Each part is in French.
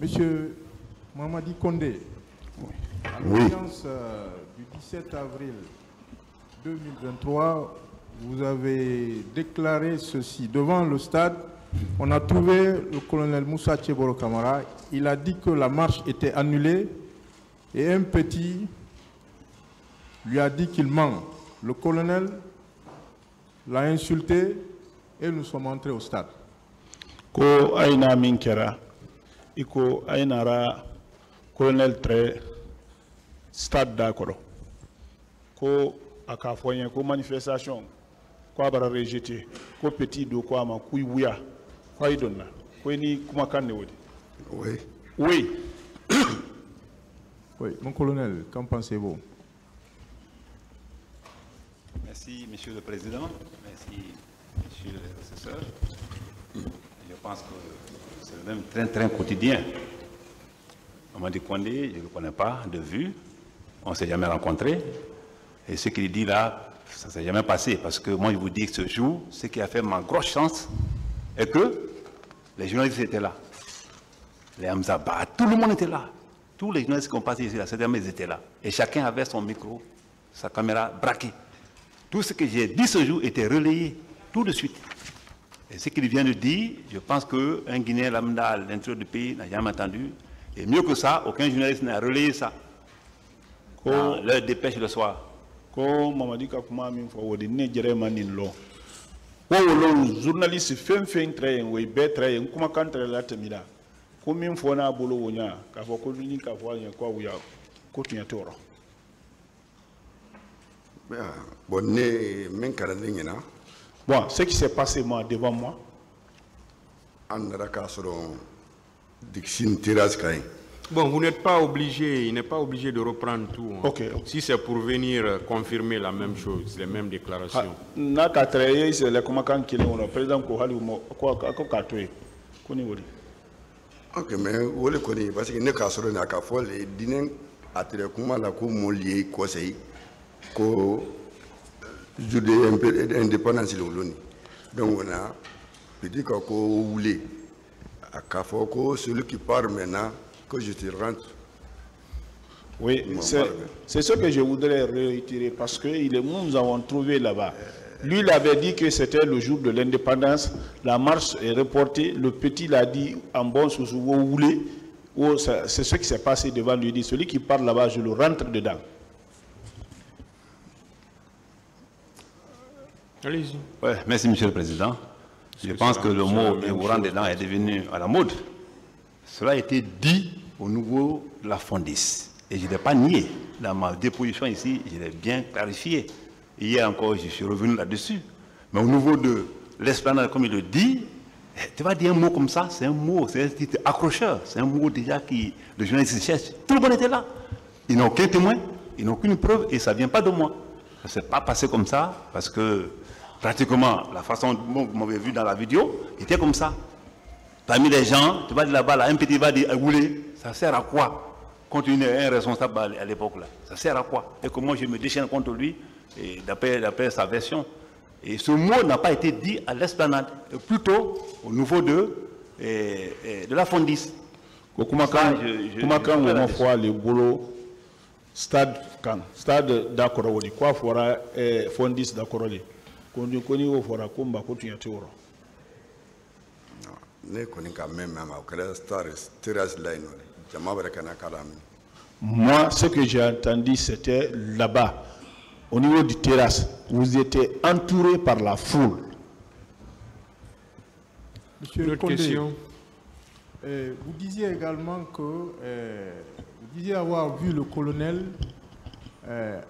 Monsieur Mamadi Condé, à l'audience du 17 avril 2023, vous avez déclaré ceci. Devant le stade, on a trouvé le colonel Moussa Tcheboro Kamara. Il a dit que la marche était annulée et un petit lui a dit qu'il ment. Le colonel l'a insulté et nous sommes entrés au stade. Ko aina minkera iko ainara colonel très stade d'accord ko akafoyen ko manifestation ko abara rejeté ko petit do ko ama kuiwuya ko idonna ko ni kuma kanne wodi. Oui. Oui. Oui, mon colonel, qu'en pensez-vous? Merci, Monsieur le Président. Merci, Monsieur le Assesseur. Je pense que c'est le même train quotidien. Mamadi Condé, je ne le connais pas de vue. On ne s'est jamais rencontrés. Et ce qu'il dit là, ça ne s'est jamais passé. Parce que moi, je vous dis que ce jour, ce qui a fait ma grosse chance est que les journalistes étaient là. Les Hamzaba, tout le monde était là. Tous les journalistes qui ont passé ici, là, ils étaient là. Et chacun avait son micro, sa caméra braquée. Tout ce que j'ai dit ce jour était relayé tout de suite. Et ce qu'il vient de dire, je pense qu'un Guinéen lambda à l'intérieur du pays n'a jamais entendu. Et mieux que ça, aucun journaliste n'a relayé ça. Dans leur dépêche le soir. Ko Mamadi Kakuma min fo wodi ne jere manin lo. Ko lo journaliste fen train we be train kuma kan tra la temida. Ko min fo na bolo wonya ka fo ko ni ka fo nya ko wuya ko tunya toro. Bon, ce qui s'est passé moi, devant moi, bon, vous n'êtes pas obligé, il n'est pas obligé de reprendre tout. Hein. Okay. Si c'est pour venir confirmer la même chose, les mêmes déclarations. Ok, mais vous le connaissez, parce que nous avons fait les dîners à la conseil. Ko jude indépendance le loni donc on a dit que ko voulait à Kafoko celui qui part maintenant que je te rentre. Oui, c'est ce que je voudrais réitérer parce que nous avons trouvé là-bas. Lui il avait dit que c'était le jour de l'indépendance, la marche est reportée, le petit l'a dit en bon sous vous voulez, c'est ce qui s'est passé devant lui, dit celui qui part là-bas je le rentre dedans. Allez-y. Ouais, merci, Monsieur le Président. Je pense que le mot « vous rentre dedans » est devenu à la mode. Cela a été dit au niveau de la Fondis. Et je ne l'ai pas nié. Dans ma déposition ici, je l'ai bien clarifié. Hier encore, je suis revenu là-dessus. Mais au niveau de l'esplanade, comme il le dit, tu vas dire un mot comme ça, c'est un mot, c'est un titre accrocheur. C'est un mot déjà qui le journaliste cherche. Tout le monde était là. Ils n'ont aucun témoin, ils n'ont aucune preuve et ça ne vient pas de moi. Ça ne s'est pas passé comme ça parce que pratiquement, la façon dont vous m'avez vu dans la vidéo était comme ça. Parmi les gens, tu vas dire là-bas, là, un petit va dire, ça sert à quoi? Continuer un responsable à l'époque là. Ça sert à quoi? Et comment je me déchaîne contre lui, d'après sa version. Et ce mot n'a pas été dit à l'esplanade, plutôt au niveau de la Fondis. Comment on voit le boulot, stade d'accord, quoi fera Fondis d'accord? Ne moi, ce que j'ai entendu, c'était là-bas, au niveau du terrasse. Vous étiez entouré par la foule. Monsieur Condé, vous disiez également que vous disiez avoir vu le colonel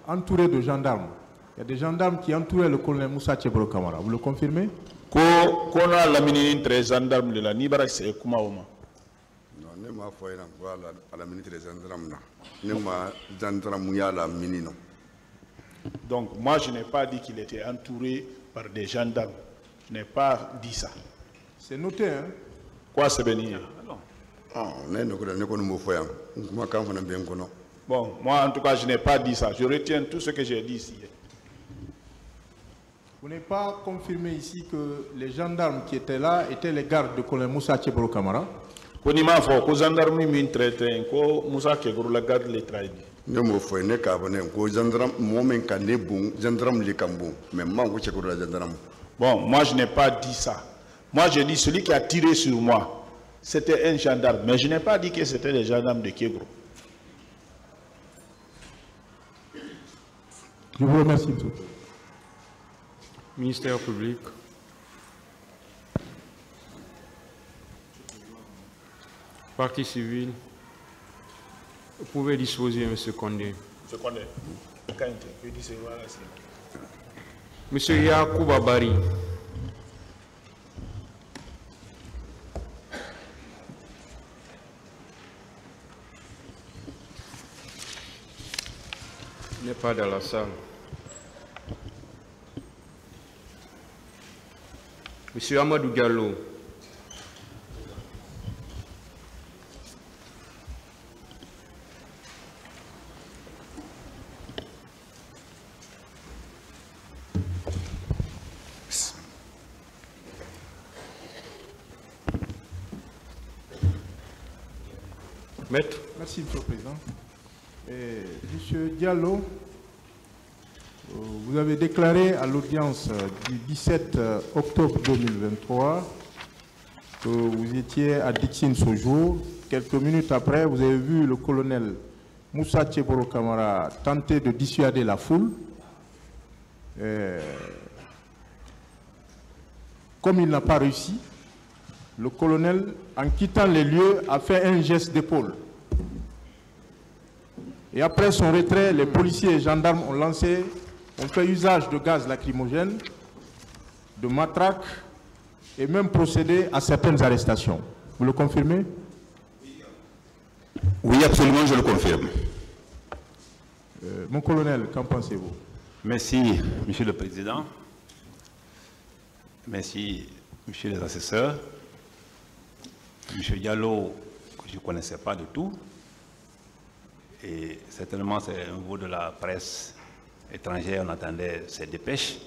entouré de gendarmes. Il y a des gendarmes qui entouraient le colonel Moussa Tcheboro Kamara. Vous le confirmez? Qu'on a la ministre des gendarmes de la Nibara, c'est Kumaoma. Non, ne m'a pas à la ministre des gendarmes. Ne m'a gendarme à la ministre. Donc, moi, je n'ai pas dit qu'il était entouré par des gendarmes. Je n'ai pas dit ça. C'est noté, hein? Quoi, c'est béni? Bon, moi, en tout cas, je n'ai pas dit ça. Je retiens tout ce que j'ai dit ici. Vous n'avez pas confirmé ici que les gendarmes qui étaient là étaient les gardes de colonel Moussa Tcheboro Kamara? Ponima fo ko gendarme min traité ko Moussa Kegoro la garde les trahi. Ne mo fo ne ka bone ko gendarme mo men kan ne bon gendarme li kan bon mais man ko Kegoro la gendarme. Bon, moi je n'ai pas dit ça. Moi je dis celui qui a tiré sur moi, c'était un gendarme, mais je n'ai pas dit que c'était les gendarmes de Kegoro. Je vous remercie, monsieur. Ministère public. Partie civile. Vous pouvez disposer, M. Condé. Je connais. M. Yacoub Bari. Il n'est pas dans la salle. M. Amadou Diallo. Maître. Merci, Monsieur le Président. Monsieur Diallo, vous avez déclaré à l'audience du 17 octobre 2023 que vous étiez à Dixine ce jour. Quelques minutes après, vous avez vu le colonel Moussa Tcheboro Kamara tenter de dissuader la foule. Comme il n'a pas réussi, le colonel, en quittant les lieux, a fait un geste d'épaule. Et après son retrait, les policiers et gendarmes ont fait usage de gaz lacrymogène, de matraques et même procédé à certaines arrestations. Vous le confirmez? Oui, absolument, je le confirme. Mon colonel, qu'en pensez-vous? Merci, Monsieur le Président. Merci, Monsieur les assesseurs. Monsieur Diallo, que je ne connaissais pas du tout. Et certainement, c'est au niveau de la presse étrangère, on attendait ces dépêches.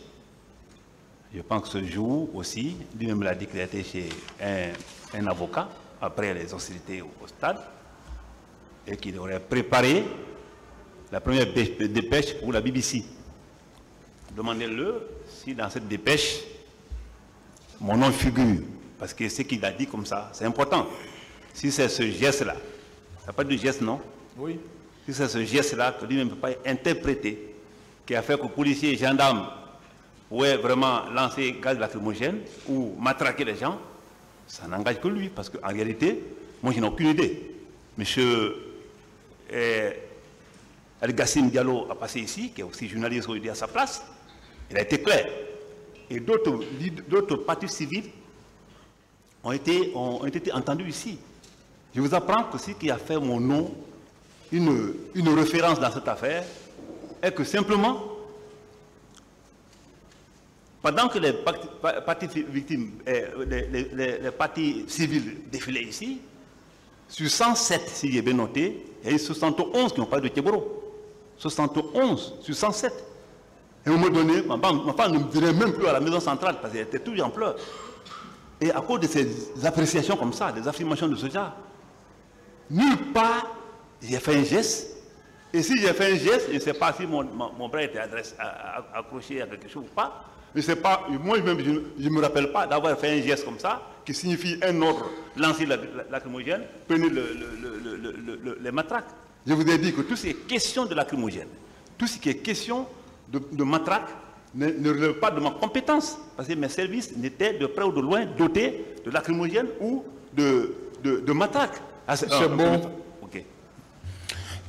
Je pense que ce jour aussi, lui-même l'a dit qu'il était chez un avocat, après les hostilités au stade, et qu'il aurait préparé la première dépêche pour la BBC. Demandez-le si dans cette dépêche, mon nom figure, parce que ce qu'il a dit comme ça, c'est important. Si c'est ce geste-là, ça n'a pas de geste, non? Oui. Si c'est ce geste-là que lui-même ne peut pas interpréter, qui a fait que policiers et gendarmes pouvaient vraiment lancer gaz lacrymogène ou matraquer les gens, ça n'engage que lui, parce qu'en réalité, moi je n'ai aucune idée. Monsieur El-Gassim Diallo a passé ici, qui est aussi journaliste aujourd'hui à sa place, il a été clair. Et d'autres partis civils ont été entendus ici. Je vous apprends que ce qui a fait mon nom une référence dans cette affaire est que simplement, pendant que les parties victimes, les parties civiles défilaient ici, sur 107, si j'ai bien noté, il y a eu 71 qui n'ont pas de Tcheboro. 71 sur 107. Et à un moment donné, ma femme ne me dirait même plus à la maison centrale parce qu'elle était toujours en pleurs. Et à cause de ces appréciations comme ça, des affirmations de ce genre, nulle part j'ai fait un geste. Et si j'ai fait un geste, je ne sais pas si mon bras était accroché à quelque chose ou pas. Je ne sais pas, moi-même, je ne me rappelle pas d'avoir fait un geste comme ça, qui signifie un ordre, lancer lacrymogène, prenez les matraques. Je vous ai dit que tout ce qui est question de lacrymogène, tout ce qui est question de matraque, ne relève pas de ma compétence, parce que mes services n'étaient de près ou de loin dotés de lacrymogène ou de matraque. C'est bon. Ok.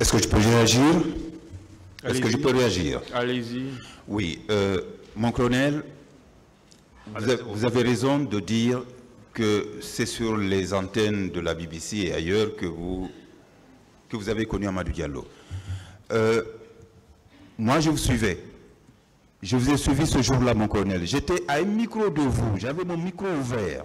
Est-ce que je peux réagir? Est-ce que je peux réagir? Allez-y. Oui. Mon colonel, vous avez raison de dire que c'est sur les antennes de la BBC et ailleurs que vous avez connu Amadou Diallo. Moi, je vous suivais. Je vous ai suivi ce jour-là, mon colonel. J'étais à un micro de vous. J'avais mon micro ouvert.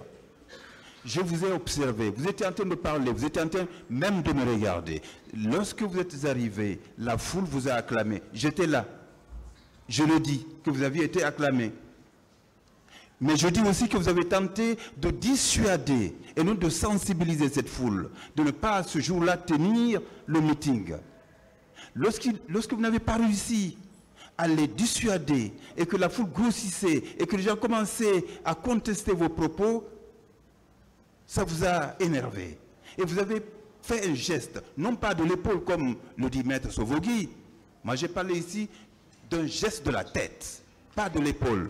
Je vous ai observé. Vous étiez en train de parler. Vous étiez en train même de me regarder. Lorsque vous êtes arrivé, la foule vous a acclamé. J'étais là. Je le dis, que vous aviez été acclamé. Mais je dis aussi que vous avez tenté de dissuader et non de sensibiliser cette foule, de ne pas ce jour-là tenir le meeting. Lorsque vous n'avez pas réussi à les dissuader et que la foule grossissait et que les gens commençaient à contester vos propos, ça vous a énervé. Et vous avez fait un geste, non pas de l'épaule comme le dit Maître Sovogui. Moi j'ai parlé ici d'un geste de la tête, pas de l'épaule.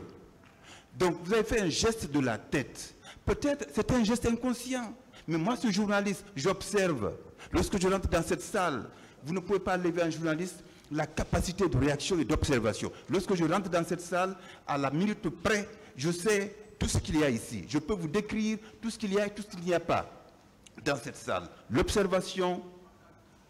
Donc vous avez fait un geste de la tête. Peut-être c'est un geste inconscient. Mais moi, ce journaliste, j'observe. Lorsque je rentre dans cette salle, vous ne pouvez pas lever un journaliste la capacité de réaction et d'observation. Lorsque je rentre dans cette salle, à la minute près, je sais tout ce qu'il y a ici. Je peux vous décrire tout ce qu'il y a et tout ce qu'il n'y a pas dans cette salle. L'observation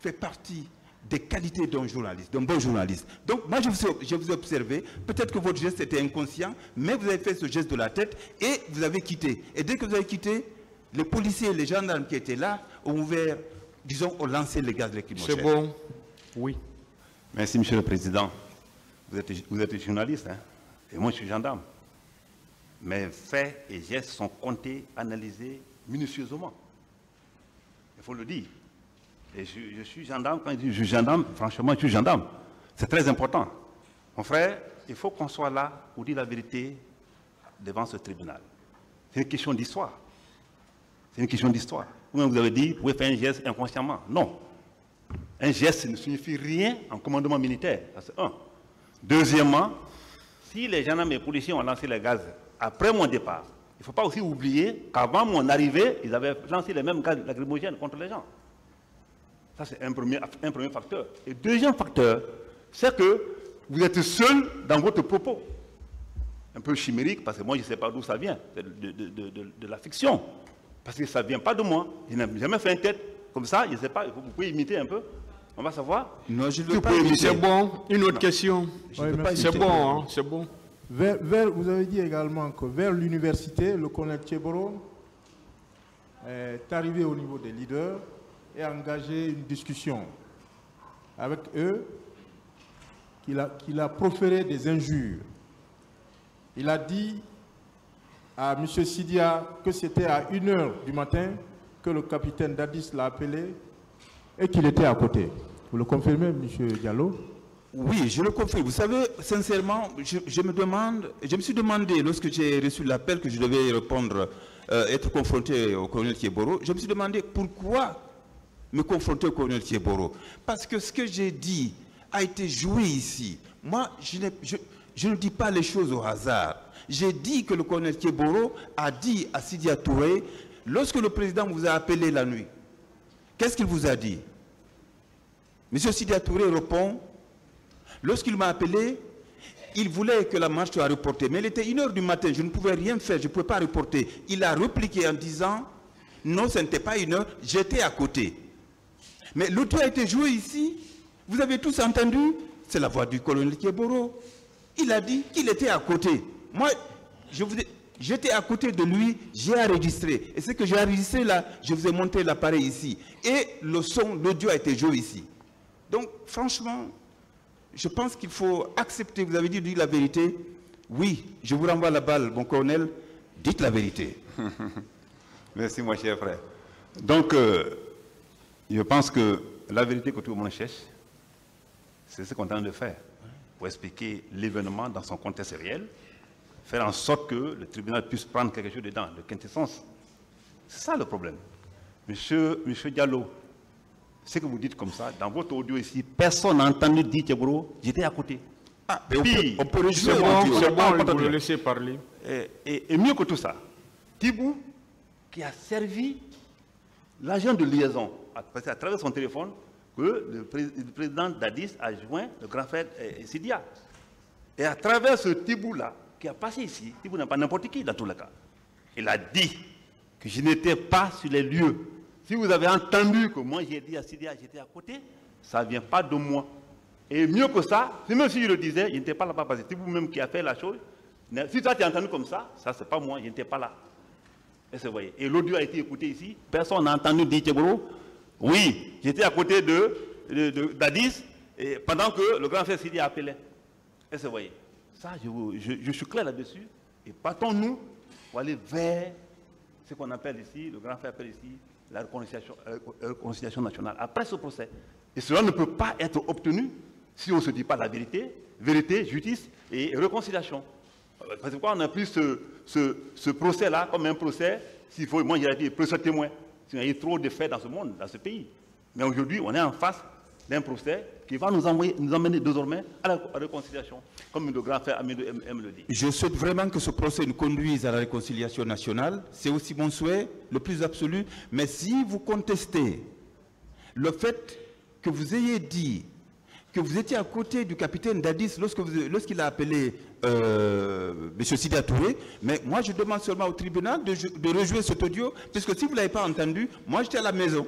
fait partie des qualités d'un journaliste, d'un bon journaliste. Donc, moi, je vous ai observé. Peut-être que votre geste était inconscient, mais vous avez fait ce geste de la tête et vous avez quitté. Et dès que vous avez quitté, les policiers et les gendarmes qui étaient là ont ouvert, disons, ont lancé les gaz lacrymogènes. C'est bon. Oui. Merci, Monsieur le Président. Vous êtes journaliste, hein? Et moi, je suis gendarme. Mes faits et gestes sont comptés, analysés minutieusement. Il faut le dire. Et je suis gendarme. Quand je dis je suis gendarme, franchement, je suis gendarme. C'est très important. Mon frère, il faut qu'on soit là pour dire la vérité devant ce tribunal. C'est une question d'histoire. C'est une question d'histoire. Vous avez dit, vous pouvez faire un geste inconsciemment. Non. Un geste ne signifie rien en commandement militaire. C'est un. Deuxièmement, si les gendarmes et les policiers ont lancé les gaz après mon départ, il ne faut pas aussi oublier qu'avant mon arrivée, ils avaient lancé les mêmes gaz lacrymogènes contre les gens. Ça, c'est un premier facteur. Et deuxième facteur, c'est que vous êtes seul dans votre propos. Un peu chimérique, parce que moi, je ne sais pas d'où ça vient, de la fiction. Parce que ça ne vient pas de moi. Je n'ai jamais fait une tête comme ça, je ne sais pas, vous pouvez imiter un peu. On va savoir. Non, je ne veux pas imiter. C'est bon. Une autre question. C'est bon, hein, c'est bon. Vous avez dit également que vers l'université, le colonel Tcheboro est arrivé au niveau des leaders et a engagé une discussion avec eux, qu'il a proféré des injures. Il a dit à M. Sidia que c'était à 1h du matin que le capitaine Dadis l'a appelé et qu'il était à côté. Vous le confirmez, M. Diallo? Oui, je le confirme. Vous savez, sincèrement, je me suis demandé, lorsque j'ai reçu l'appel que je devais répondre, être confronté au colonel Tcheboro, je me suis demandé pourquoi me confronter au colonel Tcheboro. Parce que ce que j'ai dit a été joué ici. Moi, je ne dis pas les choses au hasard. J'ai dit que le colonel Tcheboro a dit à Sidia Touré, lorsque le président vous a appelé la nuit, qu'est-ce qu'il vous a dit? Monsieur Sidia Touré répond, lorsqu'il m'a appelé, il voulait que la marche soit reportée. Mais il était 1h du matin, je ne pouvais rien faire, je ne pouvais pas reporter. Il a répliqué en disant, non, ce n'était pas 1h, j'étais à côté. Mais l'audio a été joué ici, vous avez tous entendu, c'est la voix du colonel Tcheboro. Il a dit qu'il était à côté. Moi, j'étais à côté de lui, j'ai enregistré. Et ce que j'ai enregistré là, je vous ai montré l'appareil ici. Et le son, l'audio a été joué ici. Donc, franchement, je pense qu'il faut accepter, vous avez dit la vérité. Oui, je vous renvoie la balle, mon colonel, dites la vérité. Merci, mon cher frère. Donc, je pense que la vérité que tout le monde cherche, c'est ce qu'on est en train de faire. Pour expliquer l'événement dans son contexte réel, faire en sorte que le tribunal puisse prendre quelque chose dedans, de quintessence. C'est ça le problème. Monsieur Diallo, ce que vous dites comme ça, dans votre audio ici, personne n'a entendu dire Tcheboro, j'étais à côté. Ah, mais on peut rejouer. C'est bon, vous le laissez parler. Et mieux que tout ça, Tibou, qui a servi l'agent de liaison, parce qu'à travers son téléphone, que le président Dadis a joint le grand frère Sidia. Et à travers ce Tibou-là, qui a passé ici, Tibou n'est pas n'importe qui dans tous les cas, il a dit que je n'étais pas sur les lieux. Si vous avez entendu que moi j'ai dit à Sidia, j'étais à côté, ça ne vient pas de moi. Et mieux que ça, même si je le disais, je n'étais pas là-bas, parce que c'est vous-même qui a fait la chose. Si toi tu as entendu comme ça, c'est pas moi, je n'étais pas là. Et l'audio a été écouté ici, personne n'a entendu dire Tcheboro. Oui, j'étais à côté de Dadis, pendant que le grand frère Sidia appelait. Et vous voyez, ça, je suis clair là-dessus. Et partons-nous pour aller vers ce qu'on appelle ici, le grand frère appelle ici, la réconciliation nationale. Après ce procès. Et cela ne peut pas être obtenu si on ne se dit pas la vérité, justice et réconciliation. Parce que on a pris ce procès-là comme un procès, s'il faut, moi j'ai dit, procès témoin. Il y a eu trop de faits dans ce monde, dans ce pays. Mais aujourd'hui, on est en face d'un procès qui va nous emmener désormais à la réconciliation, comme le grand frère Amidou M le dit. Je souhaite vraiment que ce procès nous conduise à la réconciliation nationale. C'est aussi mon souhait, le plus absolu. Mais si vous contestez le fait que vous ayez dit que vous étiez à côté du capitaine Dadis lorsqu'il a appelé M. Sida Touré, mais moi je demande seulement au tribunal de rejouer cet audio, puisque si vous ne l'avez pas entendu, moi j'étais à la maison.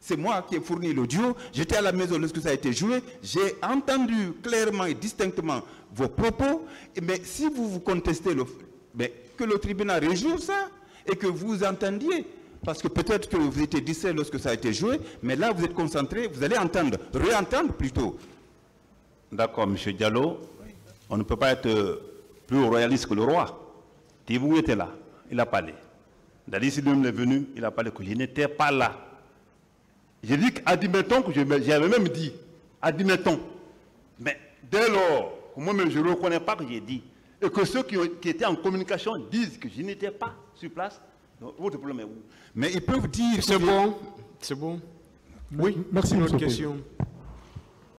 C'est moi qui ai fourni l'audio, j'étais à la maison lorsque ça a été joué, j'ai entendu clairement et distinctement vos propos, mais si vous contestez, que le tribunal rejoue ça et que vous entendiez, parce que peut-être que vous étiez distrait lorsque ça a été joué, mais là vous êtes concentré, vous allez entendre, réentendre plutôt. D'accord, M. Diallo, on ne peut pas être plus royaliste que le roi. Tibou était là, il a parlé. Dadis lui-même est venu, il a parlé que je n'étais pas là. J'ai dit qu'admettons que j'avais même dit, admettons. Mais dès lors, moi-même je ne reconnais pas que j'ai dit, et que ceux qui étaient en communication disent que je n'étais pas sur place, votre problème est où? Mais ils peuvent dire... C'est bon, c'est bon. Oui, merci. Une autre question.